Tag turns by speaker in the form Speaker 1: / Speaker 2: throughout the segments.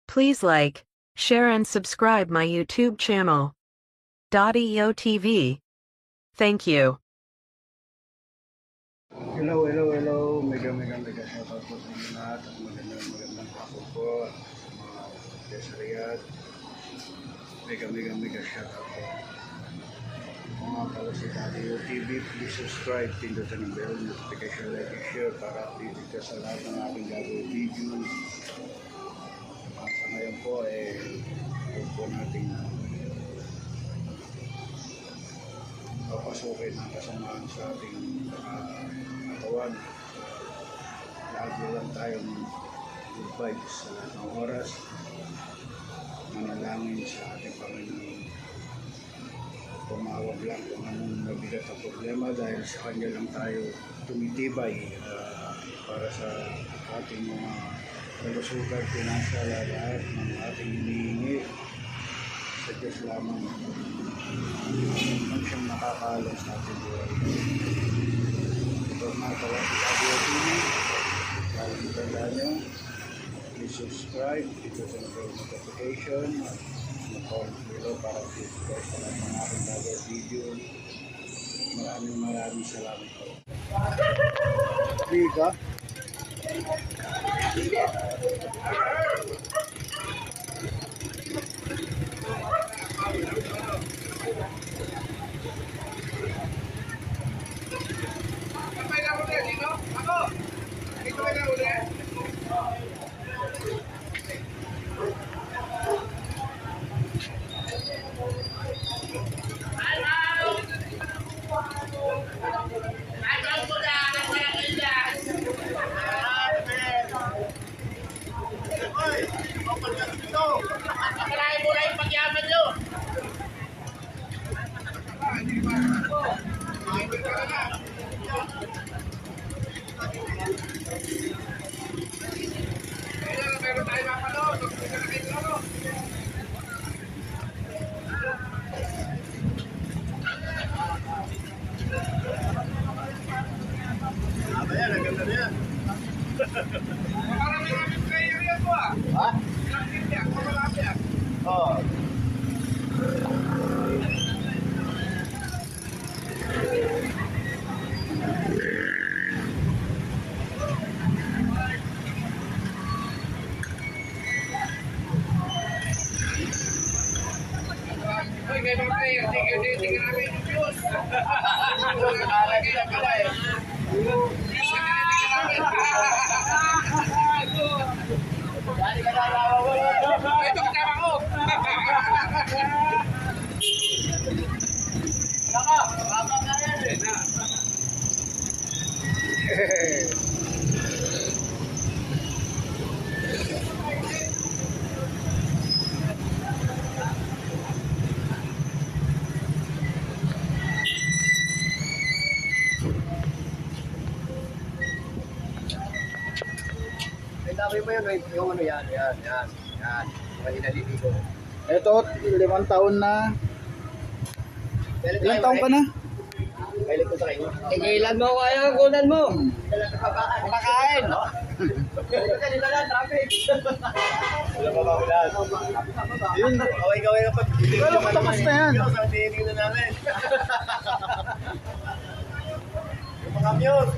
Speaker 1: Please like, share and subscribe my YouTube channel. .eo TV. Thank you.
Speaker 2: Hello. Mega shoutout po sa inyo lahat at magandang hapon po sa mga Desariat. Mega shoutout po. Kung nga pala si .eo TV, please subscribe, pindutin ang bell, notification, like, and share para updated ka sa lahat ng aking gagawin videos. Sa ngayon po, huwag po natin papasukin ang kasamaan sa ating katawan. Lagi lang tayong good vibes sa lahat ng oras. Manalangin sa ating Panginoon. Tumawag lang kung anong mabigat ang problema dahil sa Kanya lang tayo tumitibay para sa ating mga kalusugan, pinansyal, lahat ng ating hinihingi sa Diyos lamang. Ang siyang nakakaalam sa ating buhay. Ito mga kawag-video TV. Lalo tandaan nyo, please subscribe, ito sa notification, comment below para subscribe sa lahat ng aking gagawin video. Maraming salamat po. Liga.
Speaker 3: Sabi mo yung ano yan. Mali naliligo.
Speaker 2: Ito, 5 taon na. Ilang taon ka na?
Speaker 3: Bailit ko sa kayo. Tigilan mo ko ayaw, kunan mo. Kumakain. Traffic. Wala pa ba ulan? Yun, kaway-kaway na pag...
Speaker 2: Wala pa tapos na yan.
Speaker 3: Hindi na namin. Yung mga mute.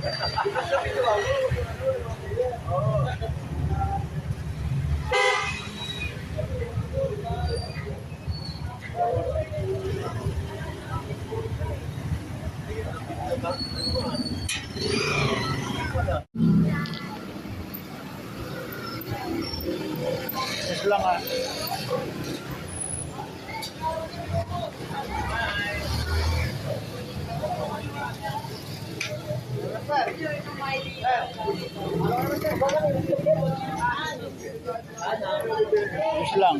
Speaker 2: Yes lang ah. Yes lang.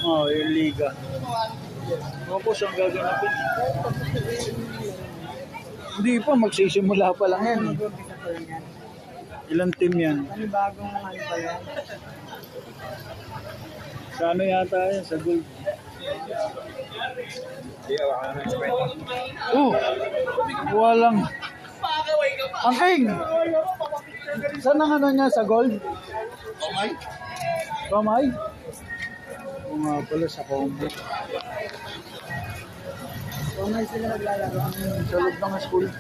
Speaker 2: Oh, yung liga. Tapos ang gaganapin. Hindi pa, magsisimula pa lang yan. Ilang team yan?
Speaker 3: Bagong ano pa yan?
Speaker 2: Sa ano yata yan? Sa gold. Walang. Ang king! Saan ang ano niya sa gold? Pamay. Pamay? Oo nga pala sa combo. Pamay sila naglalaro. Sa loob ng school. Ang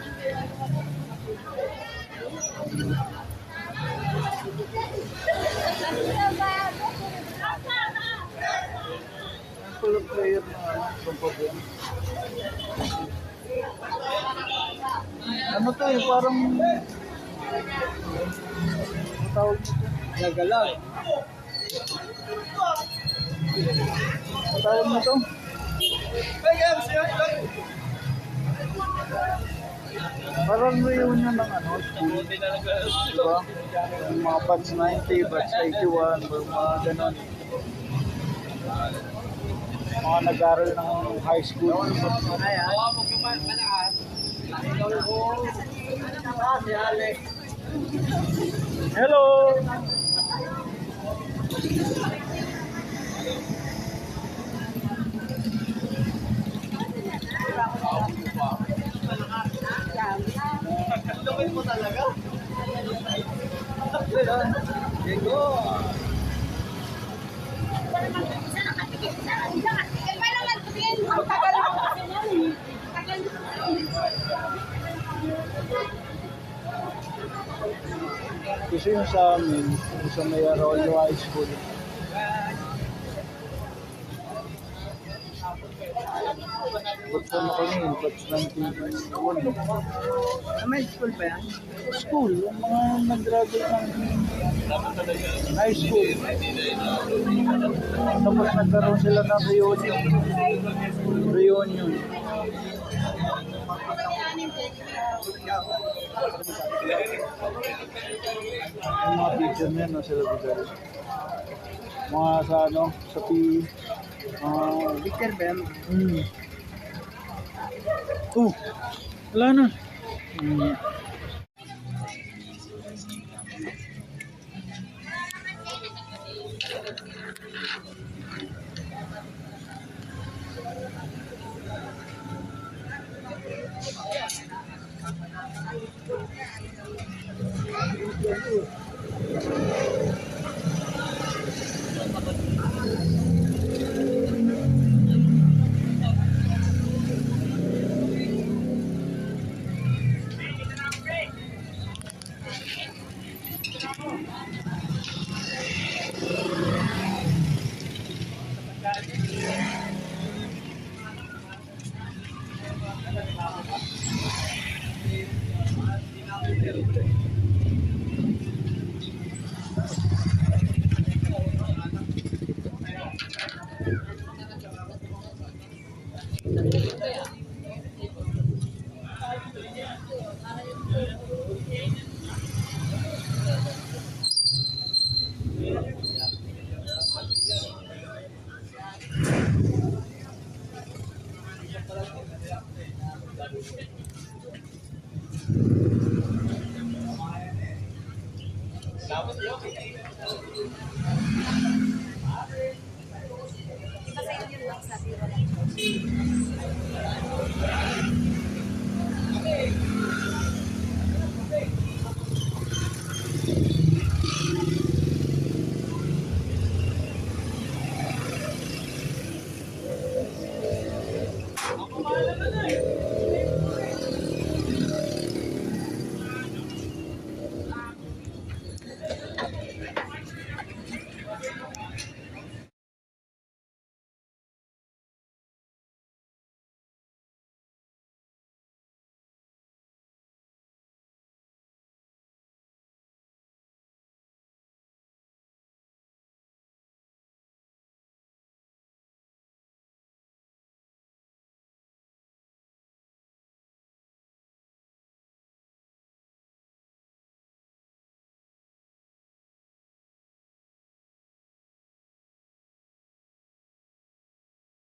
Speaker 2: pala player na problem. Ano to eh, parang tawag nito. Gagalag. Tawag nito. Parang reunion ng ano, school. Diba? Yung mga batch 90, batch 81, mga ganon. Mga nag-aral ng high school. Hello! Lupit mo talaga? Diego! Kasi yung sa amin, yung sa may Arroyo High School. Ba't pa na kami, batch 1991.
Speaker 3: May school ba yan?
Speaker 2: School, yung mga nag-graduate ng high school. Tapos nagkaroon sila ng reunion. Reunion. Yung mga picture na yun, sila bigari. Mga sa ano, sa PE.
Speaker 3: Victor ba yan?
Speaker 2: Wala na.